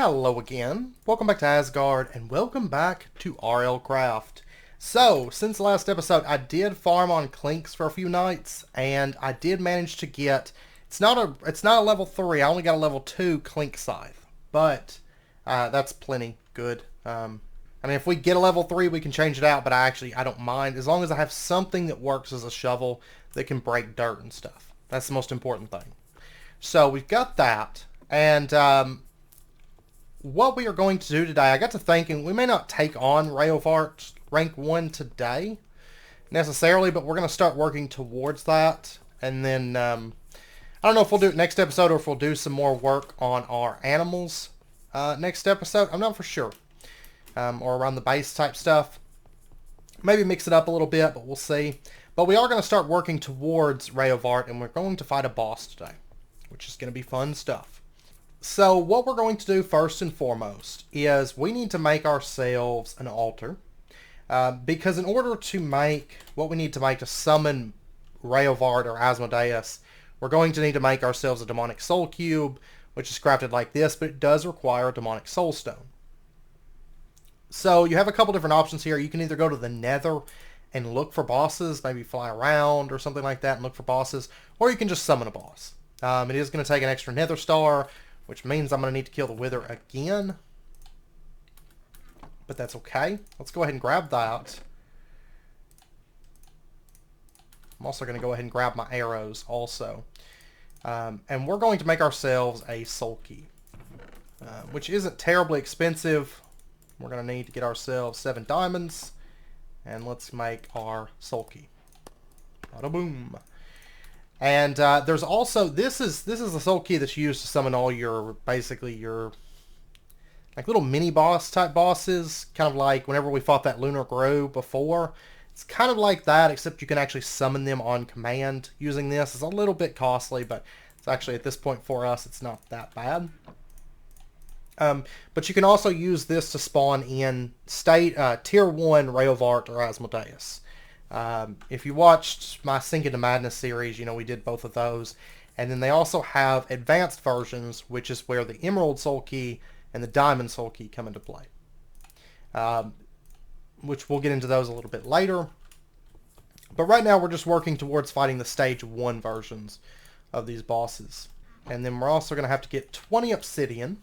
Hello again, welcome back to Asgard, and welcome back to RLCraft. So, since the last episode, I did farm on Clinks for a few nights, and I did manage to get, it's not a level 3, I only got a level 2 Clink Scythe, but that's plenty good. I mean, if we get a level 3, we can change it out, but I don't mind, as long as I have something that works as a shovel that can break dirt and stuff. That's the most important thing. So, we've got that, and what we are going to do today, I got to thinking, we may not take on Rahovart rank 1 today, necessarily, but we're going to start working towards that, and then, I don't know if we'll do it next episode, or if we'll do some more work on our animals next episode. I'm not for sure. Or around the base type stuff. Maybe mix it up a little bit, but we'll see. But we are going to start working towards Rahovart, and we're going to fight a boss today, which is going to be fun stuff. So what we're going to do first and foremost is we need to make ourselves an altar. Because in order to make what we need to make to summon Rahovart or Asmodeus, we're going to need to make ourselves a demonic soul cube, which is crafted like this, but it does require a demonic soul stone. So you have a couple different options here. You can either go to the Nether and look for bosses, maybe fly around or something like that and look for bosses, or you can just summon a boss. It is going to take an extra Nether star, which means I'm going to need to kill the Wither again. But that's okay. Let's go ahead and grab that. I'm also going to go ahead and grab my arrows also. And we're going to make ourselves a soul key, which isn't terribly expensive. We're going to need to get ourselves 7 diamonds. And let's make our soul key. Bada boom. And there's also, this is the soul key that's used to summon all your, basically your, like little mini boss type bosses. Kind of like whenever we fought that Lunar Grove before. It's kind of like that, except you can actually summon them on command using this. It's a little bit costly, but it's actually at this point for us, it's not that bad. But you can also use this to spawn in Tier 1 Rahovart or Asmodeus. If you watched my Sink into Madness series, you know we did both of those. And then they also have advanced versions, which is where the Emerald Soul Key and the Diamond Soul Key come into play. Which we'll get into those a little bit later. But right now we're just working towards fighting the Stage 1 versions of these bosses. And then we're also going to have to get 20 obsidian.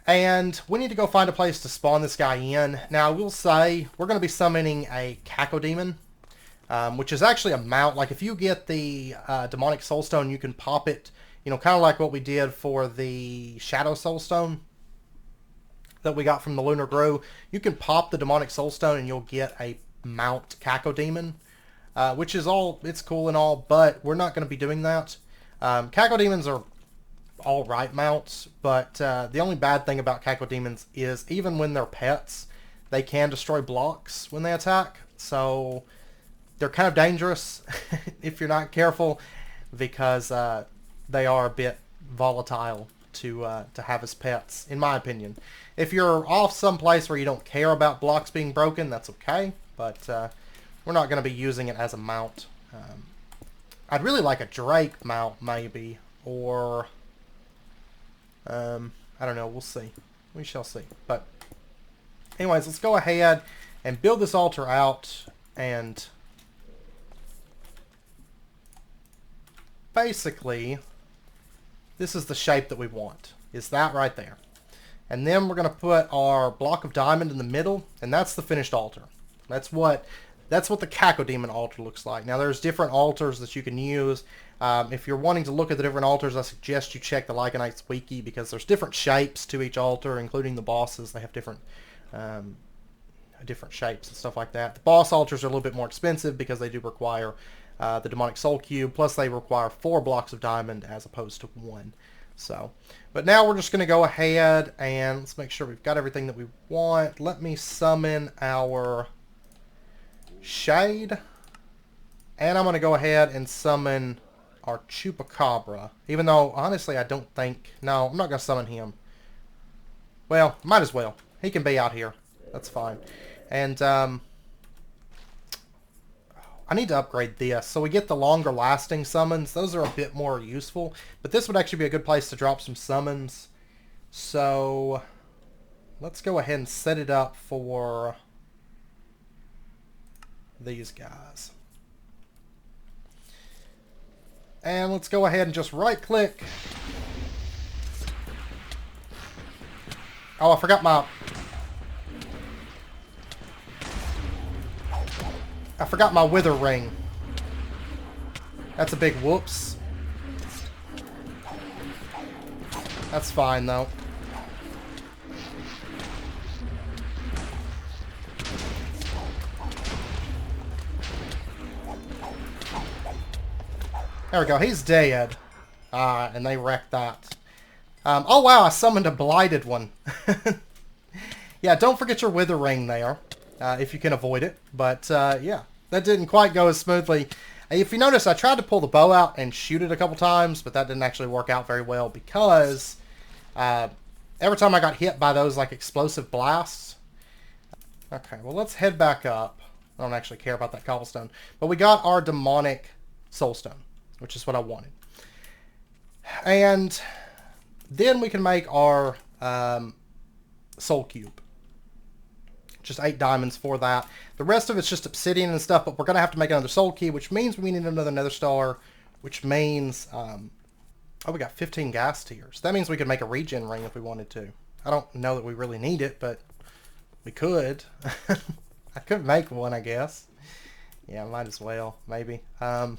And we need to go find a place to spawn this guy in. Now, I will say, we're going to be summoning a Cacodemon, which is actually a mount. Like, if you get the Demonic Soulstone, you can pop it, you know, kind of like what we did for the Shadow Soulstone that we got from the Lunar Grove. You can pop the Demonic Soulstone and you'll get a mount Cacodemon, which is all, it's cool and all, but we're not going to be doing that. Cacodemons are alright mounts, but the only bad thing about Cacodemons is even when they're pets, they can destroy blocks when they attack, so they're kind of dangerous if you're not careful, because they are a bit volatile to have as pets, in my opinion. If you're off someplace where you don't care about blocks being broken, that's okay, but we're not going to be using it as a mount. I'd really like a Drake mount, maybe, or I don't know, we'll see. We shall see. But anyways, let's go ahead and build this altar out, and basically this is the shape that we want. Is that right there. And then we're going to put our block of diamond in the middle, and that's the finished altar. That's what the Cacodemon altar looks like. Now there's different altars that you can use. If you're wanting to look at the different altars, I suggest you check the Lycanites wiki, because there's different shapes to each altar, including the bosses. They have different shapes and stuff like that. The boss altars are a little bit more expensive because they do require the Demonic Soul Cube, plus they require 4 blocks of diamond as opposed to 1. So, but now we're just going to go ahead and let's make sure we've got everything that we want. Let me summon our Shade, and I'm going to go ahead and summon our Chupacabra, even though, honestly, I don't think, no, I'm not going to summon him. Well, might as well. He can be out here. That's fine. And, I need to upgrade this. So we get the longer lasting summons. Those are a bit more useful. But this would actually be a good place to drop some summons. So let's go ahead and set it up for these guys. And let's go ahead and just right click. Oh, I forgot my wither ring. That's a big whoops. That's fine though. There we go. He's dead. And they wrecked that. Oh wow, I summoned a blighted one. Yeah, don't forget your wither ring there, if you can avoid it. But yeah, that didn't quite go as smoothly. If you notice, I tried to pull the bow out and shoot it a couple times, but that didn't actually work out very well because every time I got hit by those like explosive blasts. Okay, well let's head back up. I don't actually care about that cobblestone, but we got our demonic soulstone, which is what I wanted. And then we can make our soul cube. Just 8 diamonds for that. The rest of it's just obsidian and stuff, but we're going to have to make another soul key, which means we need another nether star, which means, oh, we got 15 gas tiers. That means we could make a regen ring if we wanted to. I don't know that we really need it, but we could. I could make one, I guess. Yeah, might as well, maybe. Yeah,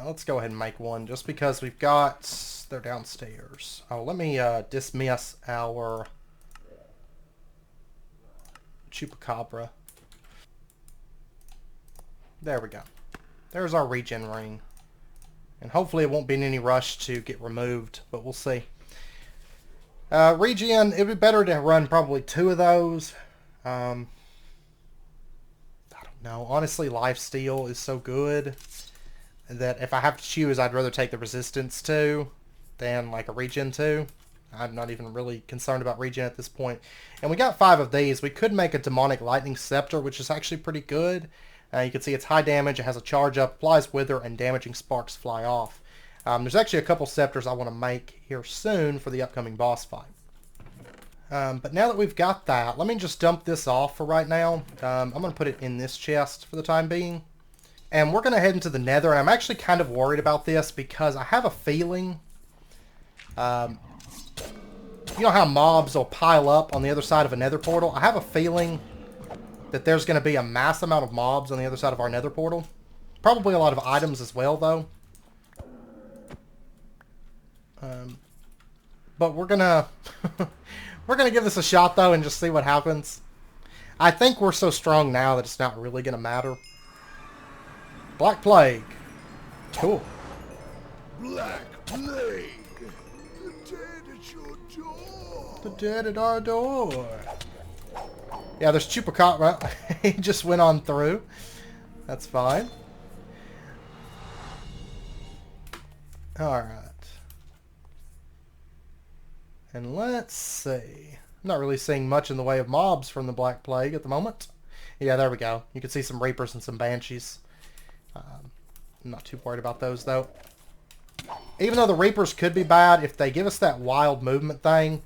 let's go ahead and make one, just because we've got, they're downstairs. Oh, let me dismiss our chupacabra. There we go. There's our regen ring. And hopefully it won't be in any rush to get removed, but we'll see. Regen, it'd be better to run probably 2 of those. I don't know. Honestly, lifesteal is so good that if I have to choose, I'd rather take the resistance 2 than like a regen 2. I'm not even really concerned about regen at this point. And we got 5 of these. We could make a demonic lightning scepter, which is actually pretty good. You can see it's high damage, it has a charge up, applies wither, and damaging sparks fly off. There's actually a couple scepters I want to make here soon for the upcoming boss fight. But now that we've got that, let me just dump this off for right now. I'm going to put it in this chest for the time being. And we're going to head into the Nether, and I'm actually kind of worried about this because I have a feeling... you know how mobs will pile up on the other side of a nether portal? I have a feeling that there's going to be a mass amount of mobs on the other side of our nether portal. Probably a lot of items as well, though. But we're going to... we're going to give this a shot, though, and just see what happens. I think we're so strong now that it's not really going to matter. Black Plague. Cool. Black Plague. The dead at your door. The dead at our door. Yeah, there's Chupacabra. He just went on through. That's fine. Alright. And let's see. I'm not really seeing much in the way of mobs from the Black Plague at the moment. Yeah, there we go. You can see some Reapers and some Banshees. I'm not too worried about those, though. Even though the Reapers could be bad, if they give us that wild movement thing,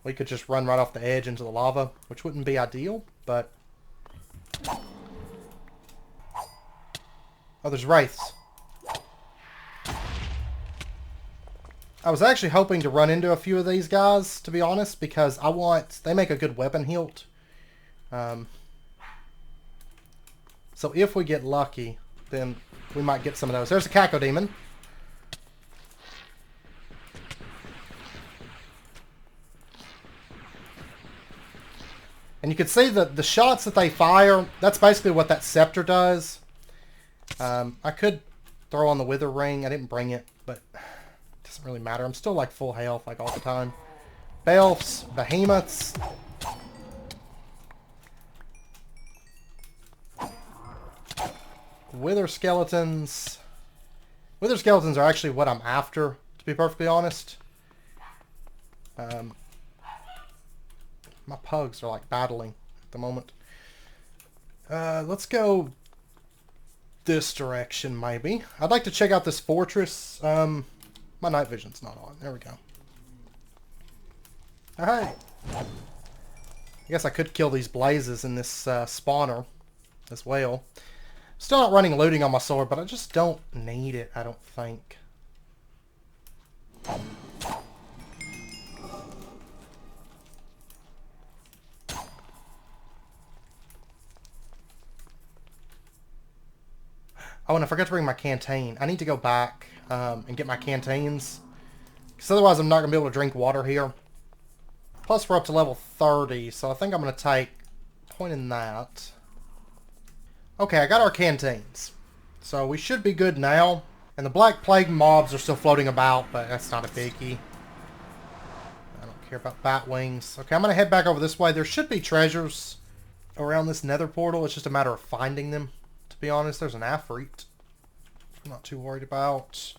we could just run right off the edge into the lava, which wouldn't be ideal, but... Oh, there's Wraiths. I was actually hoping to run into a few of these guys, to be honest, because they make a good weapon hilt. So if we get lucky, then we might get some of those. There's a Cacodemon. And you can see that the shots that they fire, that's basically what that scepter does. I could throw on the wither ring. I didn't bring it, but it doesn't really matter. I'm still like full health like all the time. Belfs, behemoths. Wither skeletons. Wither skeletons are actually what I'm after, to be perfectly honest. My pugs are like battling at the moment. Let's go this direction, maybe. I'd like to check out this fortress. My night vision's not on. There we go. Alright. I guess I could kill these blazes in this spawner as well. Still not running looting on my sword, but I just don't need it, I don't think. Oh, and I forgot to bring my canteen. I need to go back and get my canteens. Because otherwise I'm not going to be able to drink water here. Plus we're up to level 30, so I think I'm going to take point in that. Okay, I got our canteens. So we should be good now. And the Black Plague mobs are still floating about, but that's not a biggie. I don't care about bat wings. Okay, I'm going to head back over this way. There should be treasures around this nether portal. It's just a matter of finding them. To be honest, there's an Afreet. I'm not too worried about.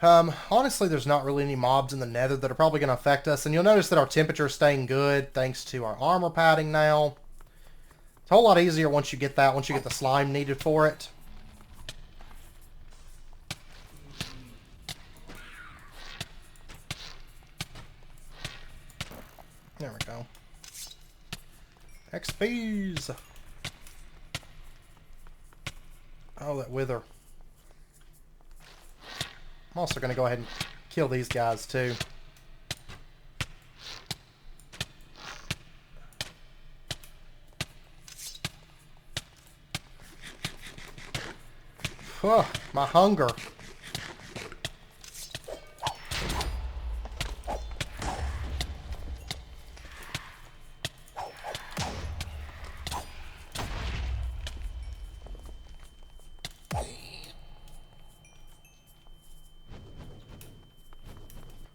Honestly, there's not really any mobs in the nether that are probably going to affect us. And you'll notice that our temperature is staying good thanks to our armor padding now. It's a whole lot easier once you get that, once you get the slime needed for it. There we go. XPs! Oh, that wither. I'm also going to go ahead and kill these guys too. Oh, my hunger.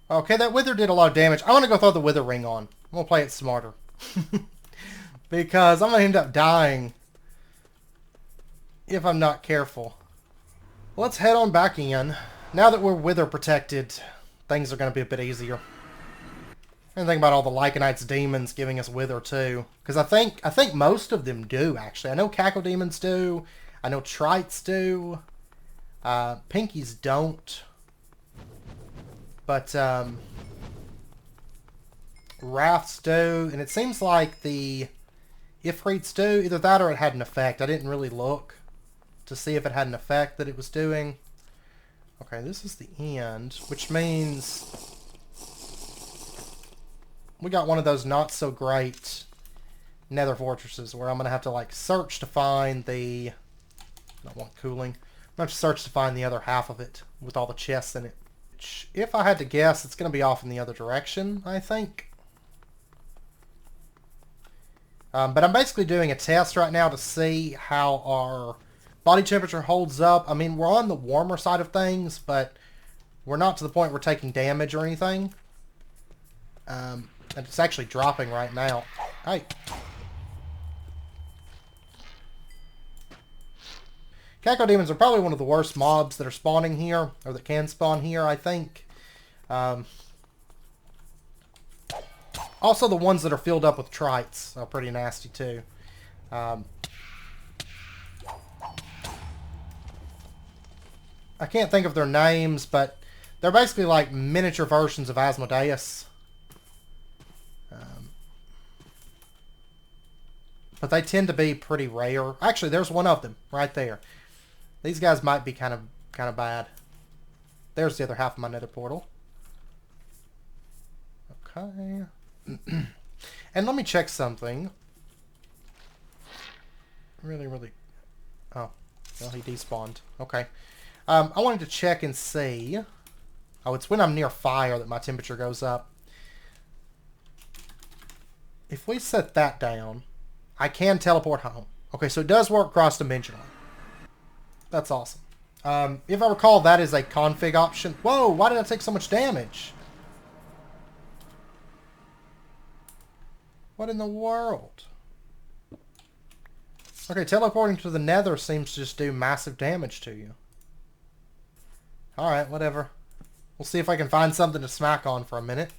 Okay, that wither did a lot of damage. I want to go throw the wither ring on. I'm going to play it smarter. Because I'm going to end up dying if I'm not careful. Let's head on back in. Now that we're wither protected, things are going to be a bit easier. And think about all the lycanites demons giving us wither too. Because I think most of them do, actually. I know cackle demons do. I know trites do. Pinkies don't. But rafts do. And it seems like the Ifrits do. Either that or it had an effect. I didn't really look to see if it had an effect that it was doing. Okay, this is the end, which means we got one of those not so great nether fortresses where I'm going to have to like search to find the... I don't want cooling. I'm going to have to search to find the other half of it with all the chests in it. Which, if I had to guess, it's going to be off in the other direction, I think. But I'm basically doing a test right now to see how our body temperature holds up. I mean, we're on the warmer side of things, but we're not to the point we're taking damage or anything. And it's actually dropping right now. Hey. Cackle demons are probably one of the worst mobs that are spawning here, or that can spawn here, I think. Also, the ones that are filled up with trites are pretty nasty too. I can't think of their names, but they're basically like miniature versions of Asmodeus. But they tend to be pretty rare. Actually, there's one of them right there. These guys might be kind of bad. There's the other half of my nether portal. Okay. And let me check something. Really... Oh. Well, he despawned. Okay. I wanted to check and see... Oh, it's when I'm near fire that my temperature goes up. If we set that down, I can teleport home. Okay, so it does work cross-dimensionally. That's awesome. If I recall, that is a config option. Whoa, why did I take so much damage? What in the world? Okay, teleporting to the nether seems to just do massive damage to you. Alright, whatever. We'll see if I can find something to smack on for a minute.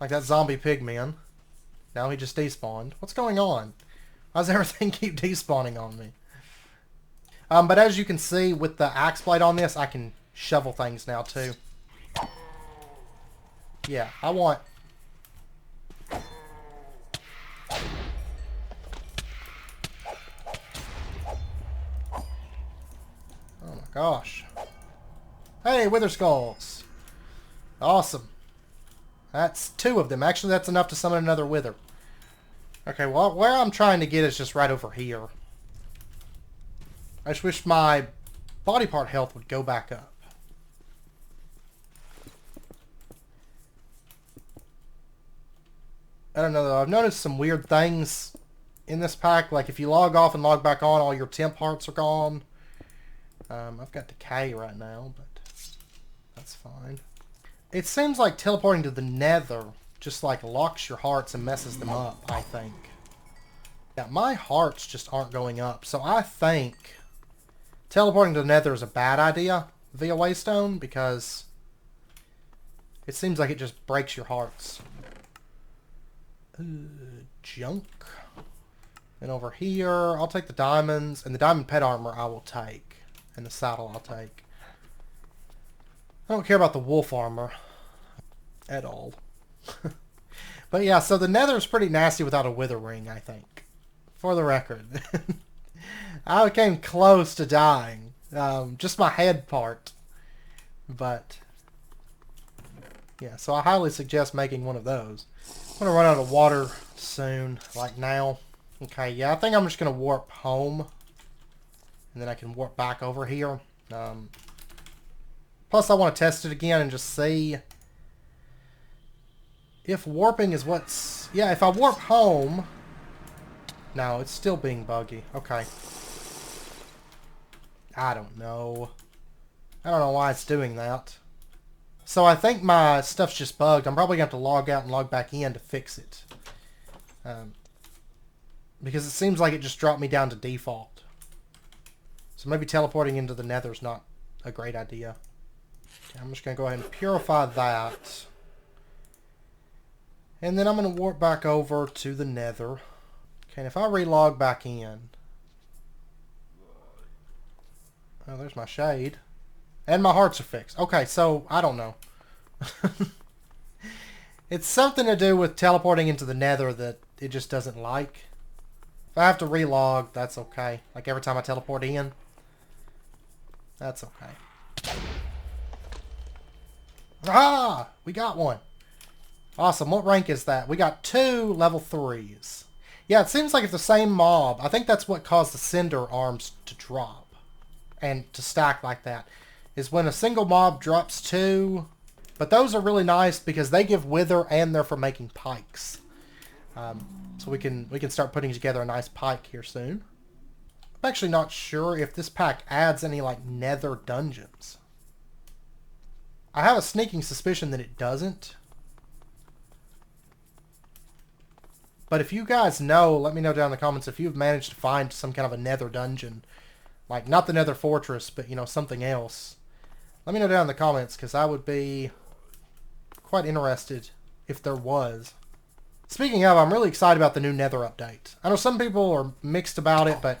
Like that zombie pigman. Now he just despawned. What's going on? Why does everything keep despawning on me? But as you can see, with the axe blade on this, I can shovel things now too. Yeah, I want Gosh. Hey, wither skulls. Awesome. That's 2 of them. Actually, that's enough to summon another wither. Okay, well, where I'm trying to get is just right over here. I just wish my body part health would go back up. I don't know though. I've noticed some weird things in this pack. Like if you log off and log back on, all your temp hearts are gone. I've got decay right now, but that's fine. It seems like teleporting to the Nether just like locks your hearts and messes them up, I think. Yeah, my hearts just aren't going up. So I think teleporting to the Nether is a bad idea via Waystone because it seems like it just breaks your hearts. Junk. And over here, I'll take the diamonds. And the diamond pet armor I will take. And the saddle I'll take. I don't care about the wolf armor at all. But yeah, so the Nether is pretty nasty without a wither ring, I think. For the record. I came close to dying. Just my head part. But yeah, so I highly suggest making one of those. I'm going to run out of water soon, like now. Okay, yeah, I think I'm just going to warp home. And then I can warp back over here. Plus, I want to test it again and just see if warping is what's... Yeah, if I warp home... No, it's still being buggy. Okay. I don't know. I don't know why it's doing that. So I think my stuff's just bugged. I'm probably going to have to log out and log back in to fix it. Because it seems like it just dropped me down to default. So maybe teleporting into the Nether is not a great idea. Okay, I'm just going to go ahead and purify that. And then I'm going to warp back over to the Nether. Okay, and if I relog back in... Oh, there's my shade. And my hearts are fixed. Okay, so, I don't know. It's something to do with teleporting into the Nether that it just doesn't like. If I have to relog, that's okay. Like every time I teleport in. That's okay. Ah! We got one. Awesome. What rank is that? We got 2 level 3s. Yeah, it seems like it's the same mob. I think that's what caused the Cinder arms to drop. And to stack like that. Is when a single mob drops 2. But those are really nice because they give wither and they're for making pikes. So we can start putting together a nice pike here soon. I'm actually not sure if this pack adds any like Nether dungeons. I have a sneaking suspicion that it doesn't. But if you guys know, let me know down in the comments if you've managed to find some kind of a Nether dungeon. Like, not the Nether Fortress, but, you know, something else. Let me know down in the comments, because I would be quite interested if there was. Speaking of, I'm really excited about the new Nether update. I know some people are mixed about it, but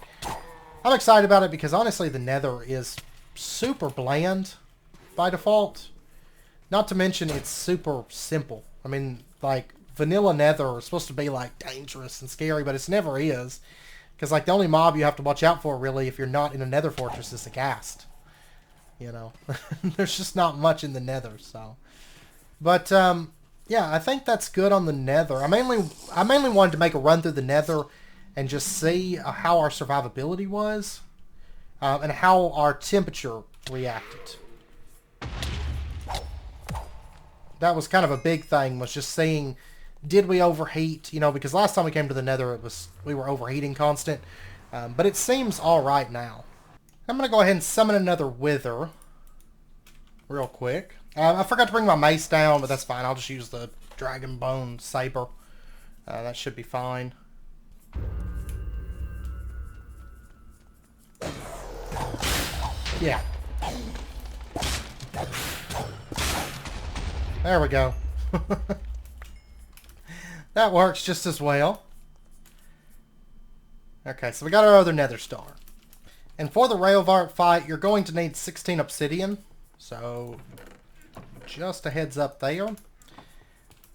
I'm excited about it because, honestly, the Nether is super bland by default. Not to mention, it's super simple. I mean, like, vanilla Nether is supposed to be, like, dangerous and scary, but it never is. Because, like, the only mob you have to watch out for, really, if you're not in a Nether Fortress is a ghast. You know? There's just not much in the Nether, so. But, yeah, I think that's good on the Nether. I mainly wanted to make a run through the Nether and just see how our survivability was. And how our temperature reacted. That was kind of a big thing, was just seeing... Did we overheat? You know, because last time we came to the Nether, we were overheating constant. But it seems alright now. I'm going to go ahead and summon another Wither. Real quick. I forgot to bring my mace down, but that's fine. I'll just use the Dragon Bone Saber. That should be fine. Yeah. There we go. That works just as well. Okay, so we got our other Nether Star. And for the Rahovart fight, you're going to need 16 obsidian. So, just a heads up there.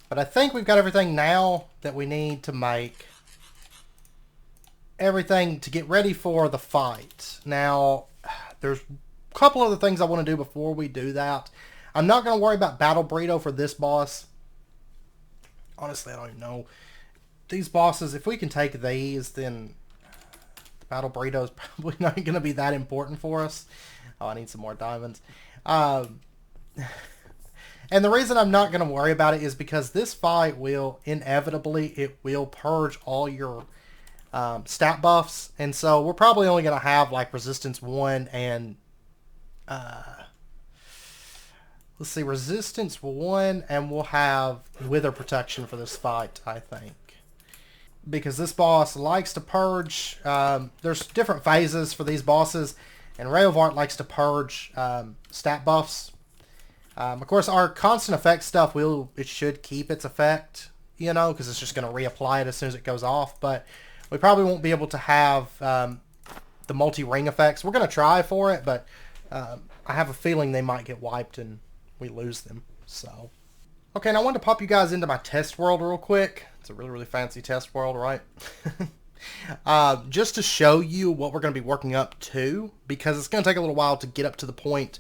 But I think we've got everything now that we need to make everything to get ready for the fight. Now, there's couple other things I want to do before we do that. I'm not going to worry about Battle Burrito for this boss. Honestly, I don't even know. These bosses, if we can take these, then the Battle Burrito is probably not going to be that important for us. Oh, I need some more diamonds. And the reason I'm not going to worry about it is because this fight will inevitably, it will purge all your stat buffs. And so we're probably only going to have like resistance 1 and let's see, resistance 1, and we'll have wither protection for this fight, I think. Because this boss likes to purge. There's different phases for these bosses, and Rahovart likes to purge stat buffs. Of course, our constant effect stuff, it should keep its effect, you know, because it's just going to reapply it as soon as it goes off. But we probably won't be able to have the multi-ring effects. We're going to try for it, but I have a feeling they might get wiped and we lose them. So, okay, and I wanted to pop you guys into my test world real quick. It's a really, really fancy test world, right? Just to show you what we're going to be working up to, because it's going to take a little while to get up to the point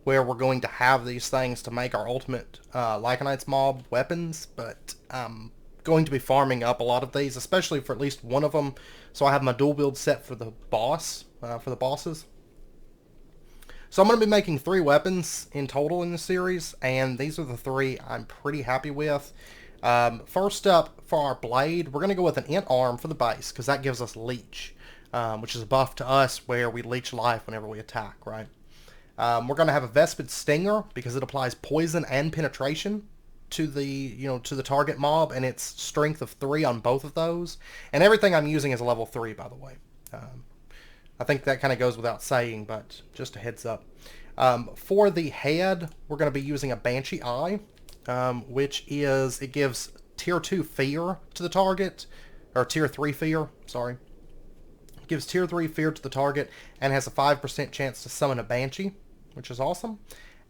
where we're going to have these things to make our ultimate lycanites mob weapons, but I'm going to be farming up a lot of these, especially for at least one of them, so I have my dual build set for the boss, for the bosses. So I'm going to be making 3 weapons in total in this series, and these are the 3 I'm pretty happy with. First up, for our blade, we're going to go with an int arm for the base, because that gives us leech, which is a buff to us where we leech life whenever we attack, right? We're going to have a Vespid Stinger because it applies poison and penetration to the target mob, and it's strength of 3 on both of those. And everything I'm using is a level 3, by the way. I think that kind of goes without saying, but just a heads up. For the head, we're going to be using a Banshee Eye, which it gives tier 2 fear to the target, or tier 3 fear, sorry. It gives tier 3 fear to the target and has a 5% chance to summon a Banshee, which is awesome.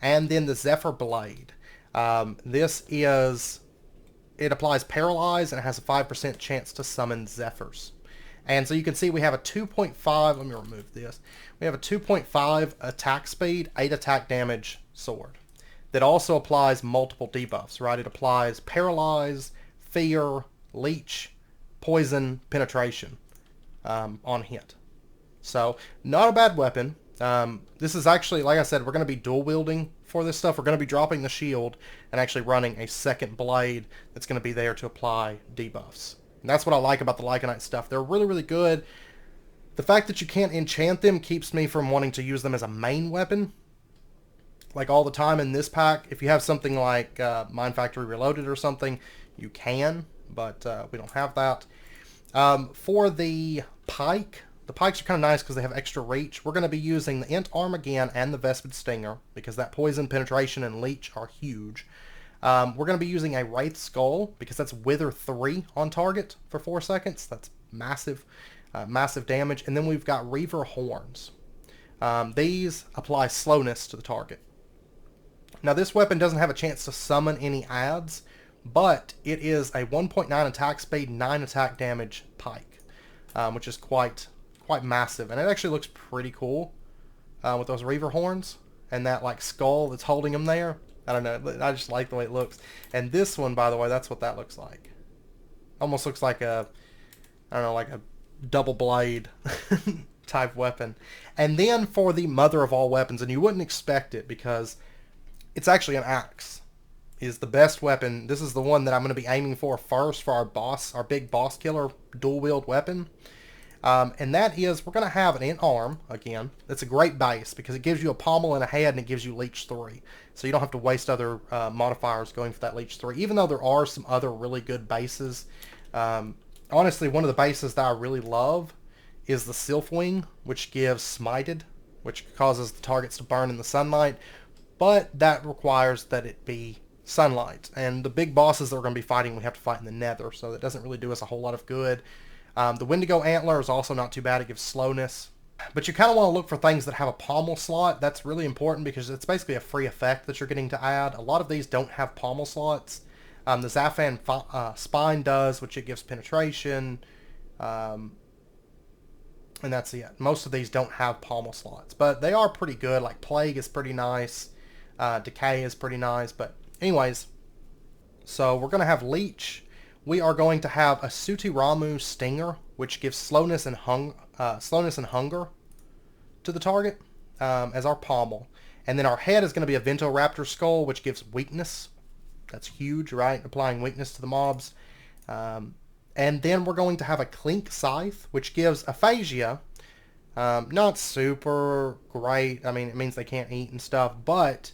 And then the Zephyr Blade. It applies Paralyze and it has a 5% chance to summon Zephyrs. And so you can see we have a 2.5, let me remove this. We have a 2.5 attack speed, 8 attack damage sword. That also applies multiple debuffs, right? It applies Paralyze, Fear, Leech, Poison, Penetration on hit. So, not a bad weapon. This is actually, like I said, we're going to be dual wielding for this stuff. We're going to be dropping the shield and actually running a second blade that's going to be there to apply debuffs. And that's what I like about the lycanite stuff. They're really, really good. The fact that you can't enchant them keeps me from wanting to use them as a main weapon, like all the time in this pack. If you have something like Mine Factory Reloaded or something, you can, but we don't have that. For the pike, the pikes are kind of nice because they have extra reach. We're going to be using the Int Arm again and the Vespid Stinger because that poison, penetration, and leech are huge. We're going to be using a Wraith Skull because that's Wither 3 on target for 4 seconds. That's massive, massive damage. And then we've got Reaver Horns. These apply slowness to the target. Now this weapon doesn't have a chance to summon any adds, but it is a 1.9 attack speed, 9 attack damage pike, which is quite massive. And it actually looks pretty cool with those Reaver Horns and that like skull that's holding them there. I don't know. I just like the way it looks. And this one, by the way, that's what that looks like. Almost looks like I don't know, like a double blade type weapon. And then for the mother of all weapons, and you wouldn't expect it because it's actually an axe, is the best weapon. This is the one that I'm going to be aiming for first for our boss, our big boss killer dual wield weapon. And that is, we're going to have an Int Arm, again. That's a great base because it gives you a pommel and a head and it gives you Leech 3. So you don't have to waste other modifiers going for that Leech 3, even though there are some other really good bases. Honestly, one of the bases that I really love is the Sylphwing, which gives Smited, which causes the targets to burn in the sunlight, but that requires that it be sunlight. And the big bosses that we're going to be fighting, we have to fight in the Nether, so that doesn't really do us a whole lot of good. The Wendigo Antler is also not too bad. It gives slowness. But you kind of want to look for things that have a pommel slot. That's really important because it's basically a free effect that you're getting to add. A lot of these don't have pommel slots. The Zaphan Spine does, which it gives penetration. And that's it. Most of these don't have pommel slots, but they are pretty good. Like Plague is pretty nice. Decay is pretty nice. But anyways, so we're going to have Leech. We are going to have a Sutiramu Stinger, which gives slowness and hunger to the target as our pommel. And then our head is going to be a Ventoraptor Skull, which gives weakness. That's huge, right? Applying weakness to the mobs. And then we're going to have a Clink Scythe, which gives aphasia. Not super great. I mean, it means they can't eat and stuff. But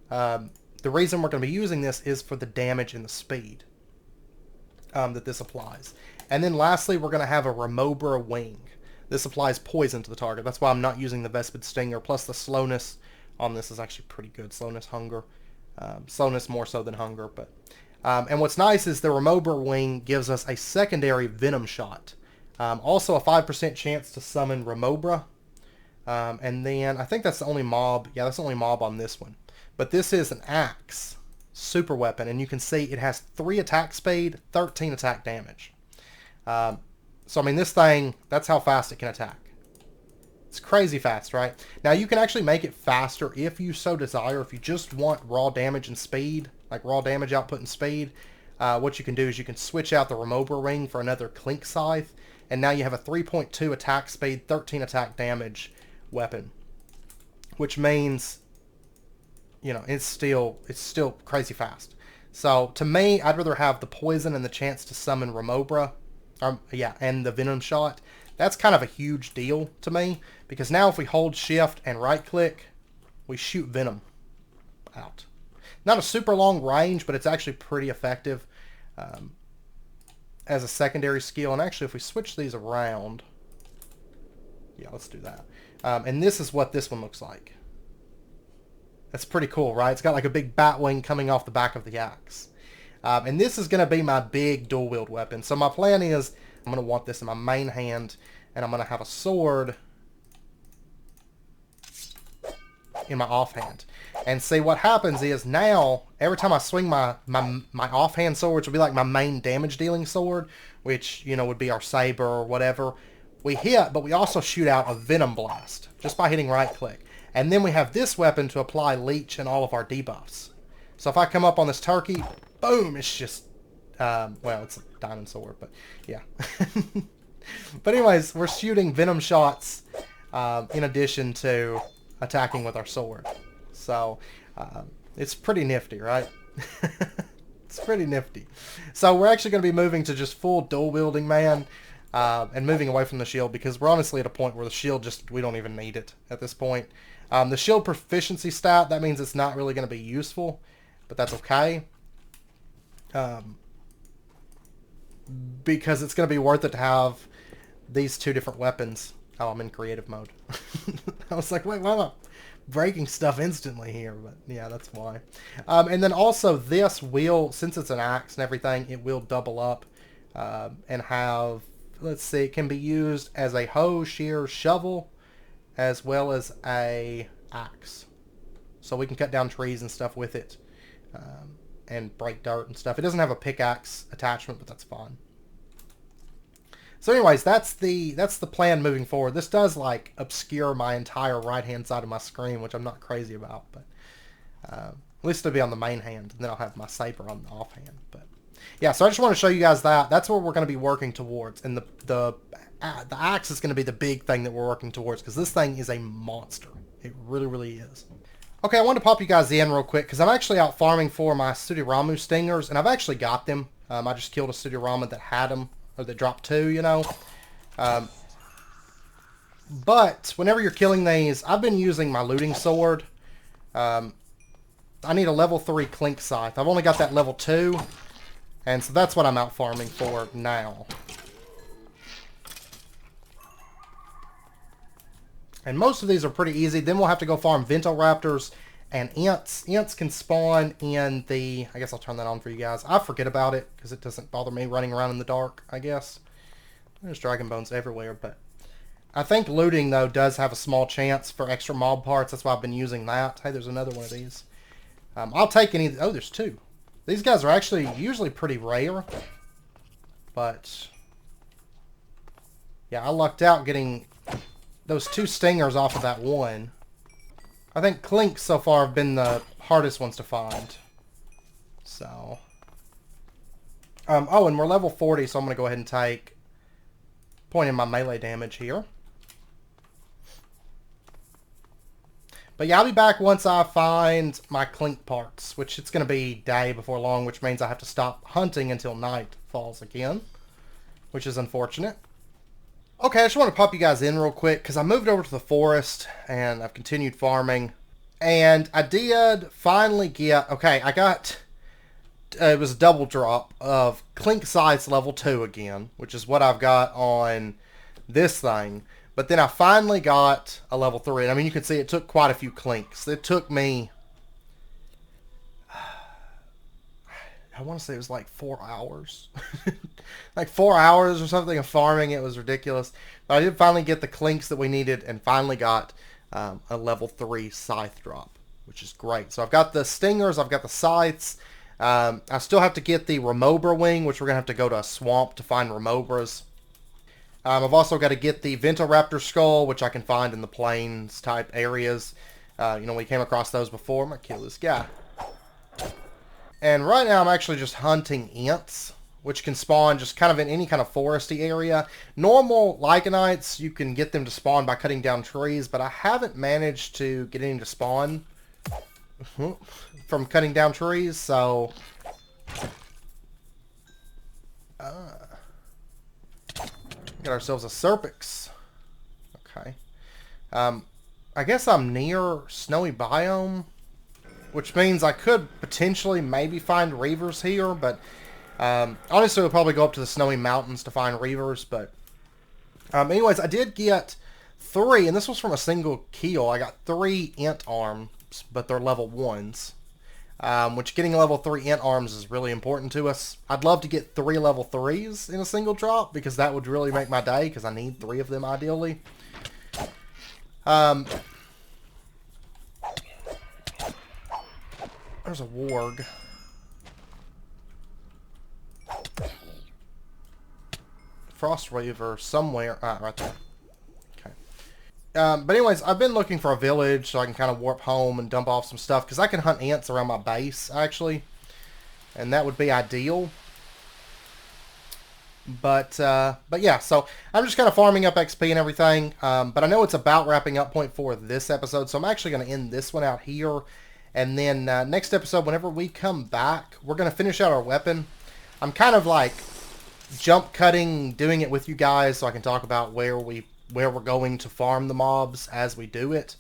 the reason we're going to be using this is for the damage and the speed that this applies. And then lastly, we're going to have a Remobra Wing. This applies poison to the target. That's why I'm not using the Vespid Stinger. Plus the slowness on this is actually pretty good. Slowness, hunger. Slowness more so than hunger, but... and what's nice is the Remobra Wing gives us a secondary Venom Shot. Also a 5% chance to summon Remobra. And then, I think that's the only mob. Yeah, that's the only mob on this one. But this is an Axe super weapon. And you can see it has 3 attack speed, 13 attack damage. So, I mean, this thing, that's how fast it can attack. It's crazy fast, right? Now, you can actually make it faster if you so desire. If you just want raw damage and speed, like raw damage output and speed, what you can do is you can switch out the Remobra Ring for another Clink Scythe, and now you have a 3.2 attack speed, 13 attack damage weapon, which means, you know, it's still crazy fast. So to me, I'd rather have the poison and the chance to summon Remobra, and the Venom Shot. That's kind of a huge deal to me, because now if we hold shift and right click, we shoot Venom out. Not a super long range, but it's actually pretty effective as a secondary skill. And actually, if we switch these around, yeah, let's do that. And this is what this one looks like. That's pretty cool, right? It's got like a big bat wing coming off the back of the axe. And this is going to be my big dual wield weapon. So my plan is I'm going to want this in my main hand, and I'm going to have a sword in my offhand. And see, what happens is now, every time I swing my offhand sword, which would be like my main damage dealing sword, which, you know, would be our saber or whatever, we hit, but we also shoot out a Venom Blast just by hitting right click. And then we have this weapon to apply Leech and all of our debuffs. So if I come up on this turkey, boom, it's just, well, it's a diamond sword, but yeah. But anyways, we're shooting Venom shots in addition to attacking with our sword. So it's pretty nifty, right? It's pretty nifty. So we're actually going to be moving to just full dual wielding, man, and moving away from the shield, because we're honestly at a point where the shield we don't even need it at this point. The shield proficiency stat, that means it's not really going to be useful, but that's okay. Because it's going to be worth it to have these 2 different weapons. Oh, I'm in creative mode. I was like, wait, why am I breaking stuff instantly here? But yeah, that's why. And then also this will, since it's an axe and everything, it will double up and have, let's see, it can be used as a hoe, shear, shovel, as well as a axe. So we can cut down trees and stuff with it. And break dirt and stuff. It doesn't have a pickaxe attachment, but that's fine. So anyways, that's the plan moving forward. This does like obscure my entire right hand side of my screen, which I'm not crazy about, but at least it'll be on the main hand, and then I'll have my saber on the offhand. But yeah, so I just want to show you guys that. That's what we're going to be working towards, and the axe is going to be the big thing that we're working towards, because this thing is a monster. It really, really is. Okay, I wanted to pop you guys in real quick, because I'm actually out farming for my Sutiramu Stingers, and I've actually got them. I just killed a Sutirama that had them, or that dropped 2, you know. But whenever you're killing these, I've been using my looting sword. I need a level 3 Clink Scythe. I've only got that level 2, and so that's what I'm out farming for now. And most of these are pretty easy. Then we'll have to go farm Ventoraptors and Ents. Ents can spawn in the... I guess I'll turn that on for you guys. I forget about it because it doesn't bother me running around in the dark, I guess. There's dragon bones everywhere, but... I think looting, though, does have a small chance for extra mob parts. That's why I've been using that. Hey, there's another one of these. I'll take any... Oh, there's 2. These guys are actually usually pretty rare. But... yeah, I lucked out getting those 2 stingers off of that one. I think clinks so far have been the hardest ones to find. So. Oh, and we're level 40, so I'm going to go ahead and take point in my melee damage here. But yeah, I'll be back once I find my clink parts, which it's going to be day before long, which means I have to stop hunting until night falls again, which is unfortunate. Okay, I just want to pop you guys in real quick because I moved over to the forest and I've continued farming. And I did finally get... Okay, I got... it was a double drop of clink sights level 2 again, which is what I've got on this thing. But then I finally got a level 3. And I mean, you can see it took quite a few clinks. It took me... I want to say it was like 4 hours. Like 4 hours or something of farming. It was ridiculous. But I did finally get the clinks that we needed and finally got a level 3 scythe drop, which is great. So I've got the stingers, I've got the scythes. I still have to get the Remobra wing, which we're going to have to go to a swamp to find Remobras. I've also got to get the Ventoraptor skull, which I can find in the plains type areas. You know, we came across those before. I'm going to kill this guy. And right now I'm actually just hunting ants, which can spawn just kind of in any kind of foresty area. Normal lycanites, you can get them to spawn by cutting down trees, but I haven't managed to get any to spawn from cutting down trees, so... Get ourselves a Serpix. Okay. I guess I'm near snowy biome, which means I could potentially maybe find reavers here, but honestly we'll probably go up to the snowy mountains to find reavers, but anyways, I did get 3, and this was from a single kill. I got 3 ant arms, but they're level 1s, which getting level 3 ant arms is really important to us. I'd love to get 3 level 3s in a single drop, because that would really make my day, because I need 3 of them ideally. There's a warg. Frost Reaver somewhere. Right there. Okay. But anyways, I've been looking for a village so I can kind of warp home and dump off some stuff, because I can hunt ants around my base, actually. And that would be ideal. But yeah, so I'm just kind of farming up XP and everything. But I know it's about wrapping up point 4 of this episode, so I'm actually going to end this one out here. And then next episode, whenever we come back, we're going to finish out our weapon. I'm kind of like jump cutting, doing it with you guys so I can talk about where we're going to farm the mobs as we do it.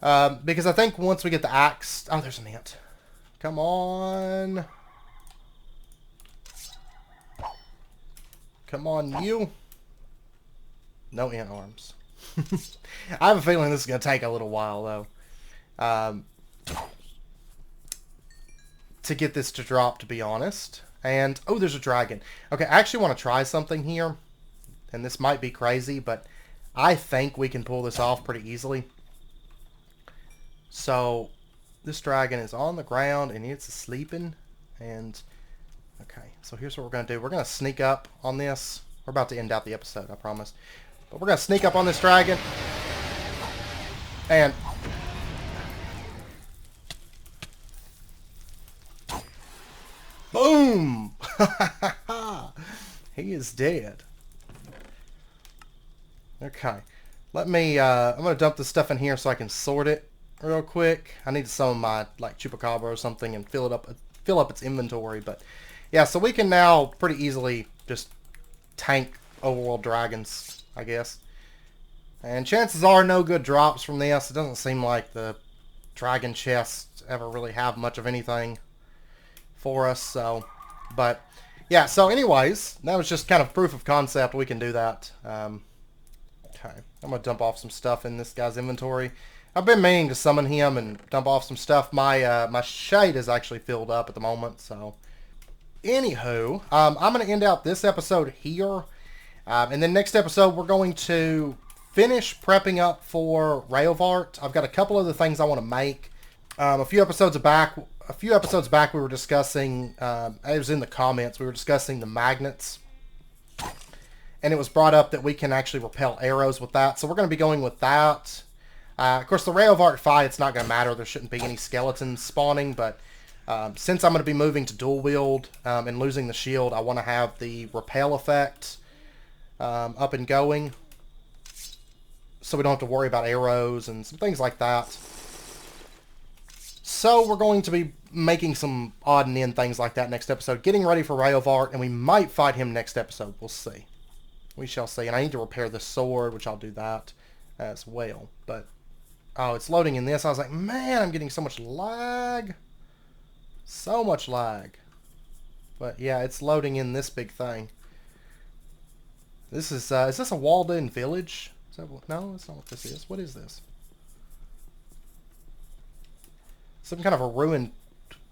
Because I think once we get the axe... Oh, there's an ant. Come on. Come on, you. No ant arms. I have a feeling this is going to take a little while, though. To get this to drop, to be honest. And, oh, there's a dragon. Okay, I actually want to try something here. And this might be crazy, but I think we can pull this off pretty easily. So, this dragon is on the ground and it's sleeping. And, okay, so here's what we're going to do. We're going to sneak up on this. We're about to end out the episode, I promise. But we're going to sneak up on this dragon. And... boom! He is dead. Okay. Let me, I'm going to dump this stuff in here so I can sort it real quick. I need to summon my, like, chupacabra or something and fill up its inventory. But, yeah, so we can now pretty easily just tank overworld dragons, I guess. And chances are no good drops from this. It doesn't seem like the dragon chests ever really have much of anything for us, so, but yeah, so anyways, that was just kind of proof of concept. We can do that. Okay, I'm gonna dump off some stuff in this guy's inventory. I've been meaning to summon him and dump off some stuff. My my shade is actually filled up at the moment, so anywho, I'm gonna end out this episode here, and then next episode we're going to finish prepping up for Rahovart. I've got a couple other things I want to make. A few episodes back we were discussing, it was in the comments, we were discussing the magnets. and it was brought up that we can actually repel arrows with that. So we're going to be going with that. Of course, the Rahovart fight, it's not going to matter. There shouldn't be any skeletons spawning, but since I'm going to be moving to dual wield and losing the shield, I want to have the repel effect up and going, so we don't have to worry about arrows and some things like that. So we're going to be making some odd and end things like that next episode, getting ready for Rahovart, and we might fight him next episode. We'll see. We shall see. And I need to repair this sword, which I'll do that as well. But, oh, it's loading in this. I was like, man, I'm getting so much lag. So much lag. But, yeah, it's loading in this big thing. This is this a walled-in village? Is that, no, that's not what this is. What is this? Some kind of a ruined...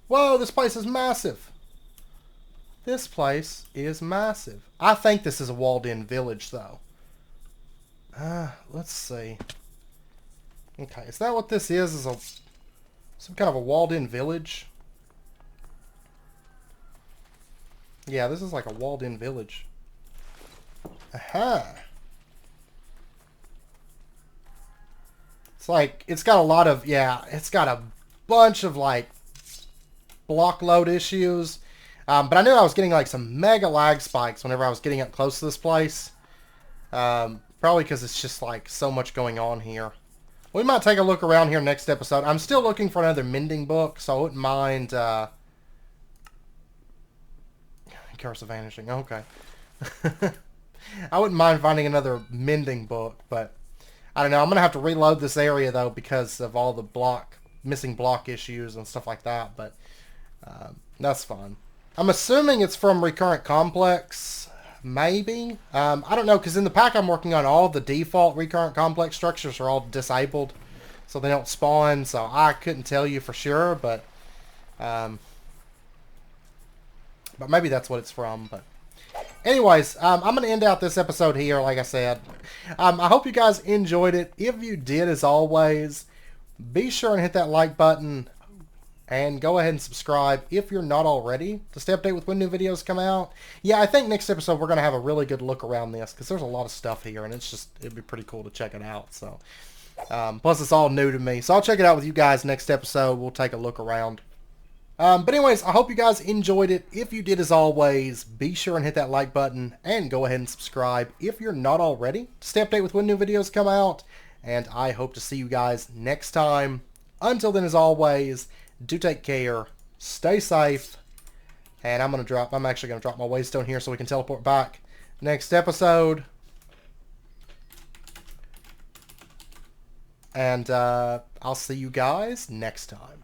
Whoa, this place is massive. This place is massive. I think this is a walled-in village, though. Let's see. Okay, is that what this is? Is some kind of a walled-in village? Yeah, this is like a walled-in village. Aha. It's like, it's got a lot of, yeah, it's got a bunch of like block load issues. But I knew I was getting like some mega lag spikes whenever I was getting up close to this place. Probably because it's just like so much going on here. We might take a look around here next episode. I'm still looking for another mending book, so I wouldn't mind... Curse of Vanishing, okay. I wouldn't mind finding another mending book, but I don't know. I'm going to have to reload this area, though, because of all the missing block issues and stuff like that, but that's fine. I'm assuming it's from Recurrent Complex, maybe. I don't know, because in the pack I'm working on, all the default Recurrent Complex structures are all disabled, so they don't spawn, so I couldn't tell you for sure, but maybe that's what it's from. But anyways, I'm going to end out this episode here, like I said. I hope you guys enjoyed it. If you did, as always, be sure and hit that like button. And go ahead and subscribe if you're not already to stay updated with when new videos come out. Yeah, I think next episode we're going to have a really good look around this, because there's a lot of stuff here, and it'd be pretty cool to check it out. So, plus it's all new to me. So I'll check it out with you guys next episode. We'll take a look around. But anyways, I hope you guys enjoyed it. If you did, as always, be sure and hit that like button, and go ahead and subscribe if you're not already to stay updated with when new videos come out. And I hope to see you guys next time. Until then, as always, do take care, stay safe, and I'm actually going to drop my waystone here so we can teleport back next episode. And I'll see you guys next time.